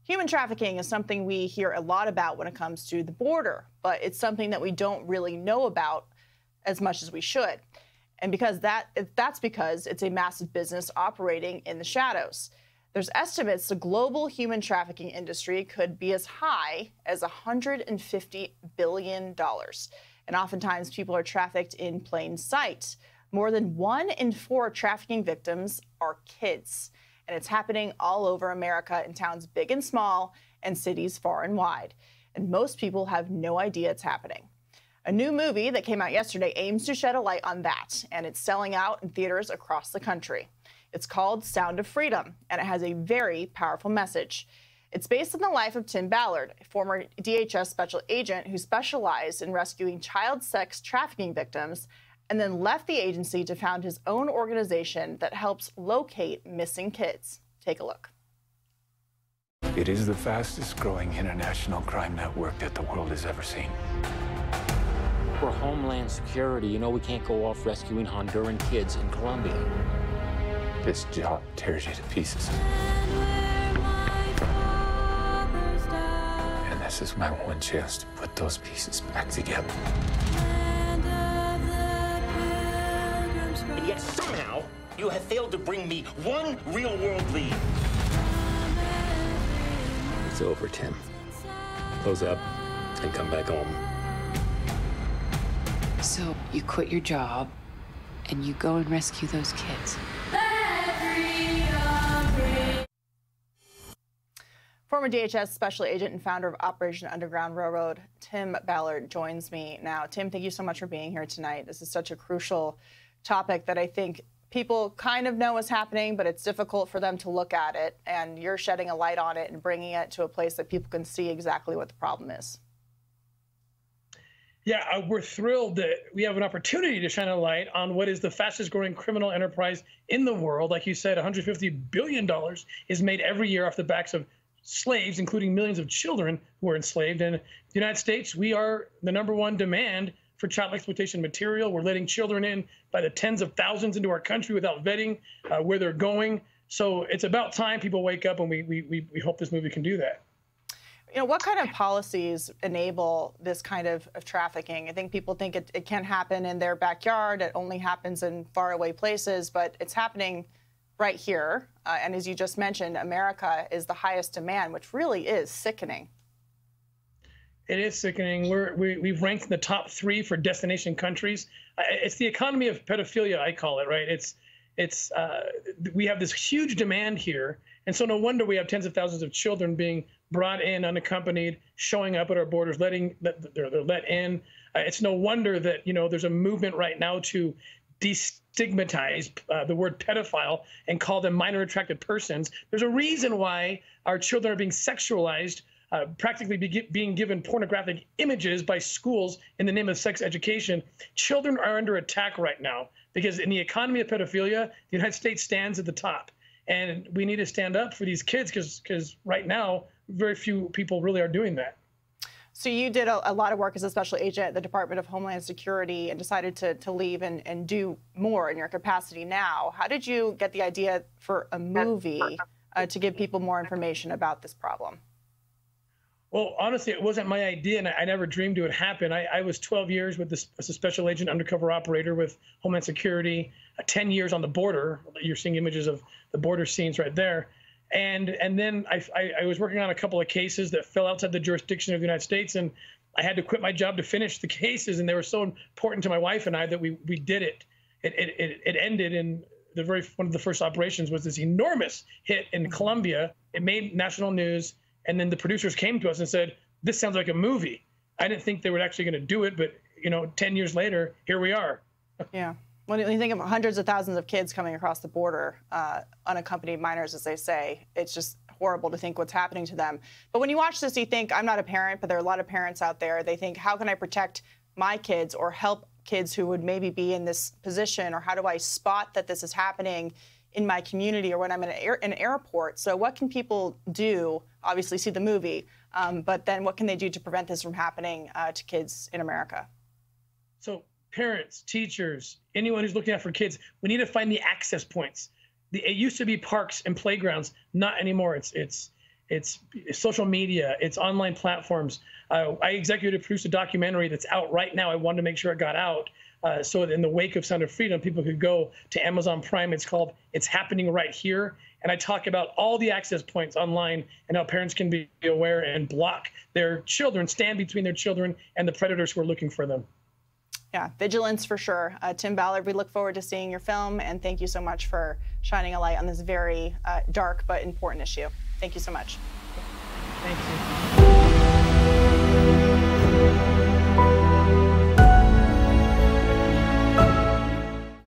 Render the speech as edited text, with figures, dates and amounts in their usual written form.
Human trafficking is something we hear a lot about when it comes to the border, but it's something that we don't really know about as much as we should. And that's because it's a massive business operating in the shadows. There's estimates the global human trafficking industry could be as high as $150 billion. And oftentimes people are trafficked in plain sight. More than 1 in 4 trafficking victims are kids. And it's happening all over America in towns big and small and cities far and wide. And most people have no idea it's happening. A new movie that came out yesterday aims to shed a light on that, and it's selling out in theaters across the country. It's called Sound of Freedom, and it has a very powerful message. It's based on the life of Tim Ballard, a former DHS special agent who specialized in rescuing child sex trafficking victims and then left the agency to found his own organization that helps locate missing kids. Take a look. It is the fastest growing international crime network that the world has ever seen. For Homeland Security, you know we can't go off rescuing Honduran kids in Colombia. This job tears you to pieces. And this is my one chance to put those pieces back together. And yet somehow you have failed to bring me one real-world lead. It's over, Tim. Close up and come back home. So you quit your job and you go and rescue those kids. Former DHS special agent and founder of Operation Underground Railroad, Tim Ballard, joins me now. Tim, thank you so much for being here tonight. This is such a crucial topic that I think people kind of know is happening, but it's difficult for them to look at it. And you're shedding a light on it and bringing it to a place that people can see exactly what the problem is. Yeah, we're thrilled that we have an opportunity to shine a light on what is the fastest growing criminal enterprise in the world. Like you said, $150 billion is made every year off the backs of slaves, including millions of children who are enslaved. And in the United States, we are the #1 demand for child exploitation material. We're letting children in by the tens of thousands into our country without vetting where they're going. So it's about time people wake up, and we hope this movie can do that. You know, what kind of policies enable this kind of trafficking? I think people think it can't happen in their backyard. It only happens in faraway places, but it's happening right here. And as you just mentioned, America is the highest demand, which really is sickening. It is sickening. We've ranked in the top 3 for destination countries. It's the economy of pedophilia, I call it, right? We have this huge demand here, and so no wonder we have tens of thousands of children being brought in unaccompanied, showing up at our borders, they're let in. It's no wonder that there's a movement right now to destigmatize the word pedophile and call them minor attracted persons. There's a reason why our children are being sexualized, practically being given pornographic images by schools in the name of sex education. Children are under attack right now because in the economy of pedophilia, the United States stands at the top. And we need to stand up for these kids because right now, very few people really are doing that. So you did a lot of work as a special agent at the Department of Homeland Security and decided to leave and do more in your capacity now. How did you get the idea for a movie to give people more information about this problem? Well, honestly, it wasn't my idea, and I never dreamed it would happen. I was 12 years as a special agent, undercover operator with Homeland Security, 10 years on the border. You're seeing images of the border scenes right there. And then I was working on a couple of cases that fell outside the jurisdiction of the United States, and I had to quit my job to finish the cases, and they were so important to my wife and I that we did it. It ended in one of the first operations was this enormous hit in Colombia. It made national news. And then the producers came to us and said, this sounds like a movie. I didn't think they were actually going to do it, but 10 years later, here we are. Yeah. When you think of hundreds of thousands of kids coming across the border, unaccompanied minors, as they say, it's just horrible to think what's happening to them. But when you watch this, you think, I'm not a parent, but there are a lot of parents out there. They think, how can I protect my kids or help kids who would maybe be in this position? Or how do I spot that this is happening in my community or when I'm in an airport? So what can people do? Obviously see the movie, but then what can they do to prevent this from happening to kids in America? So parents, teachers, anyone who's looking out for kids, we need to find the access points. It used to be parks and playgrounds, not anymore. It's it's social media, it's online platforms. I executive produced a documentary that's out right now. I wanted to make sure it got out. So in the wake of Sound of Freedom, people could go to Amazon Prime. It's called It's Happening Right Here. And I talk about all the access points online and how parents can be aware and block their children, stand between their children and the predators who are looking for them. Yeah, vigilance for sure. Tim Ballard, we look forward to seeing your film, and thank you so much for shining a light on this very dark but important issue. Thank you so much. Thank you.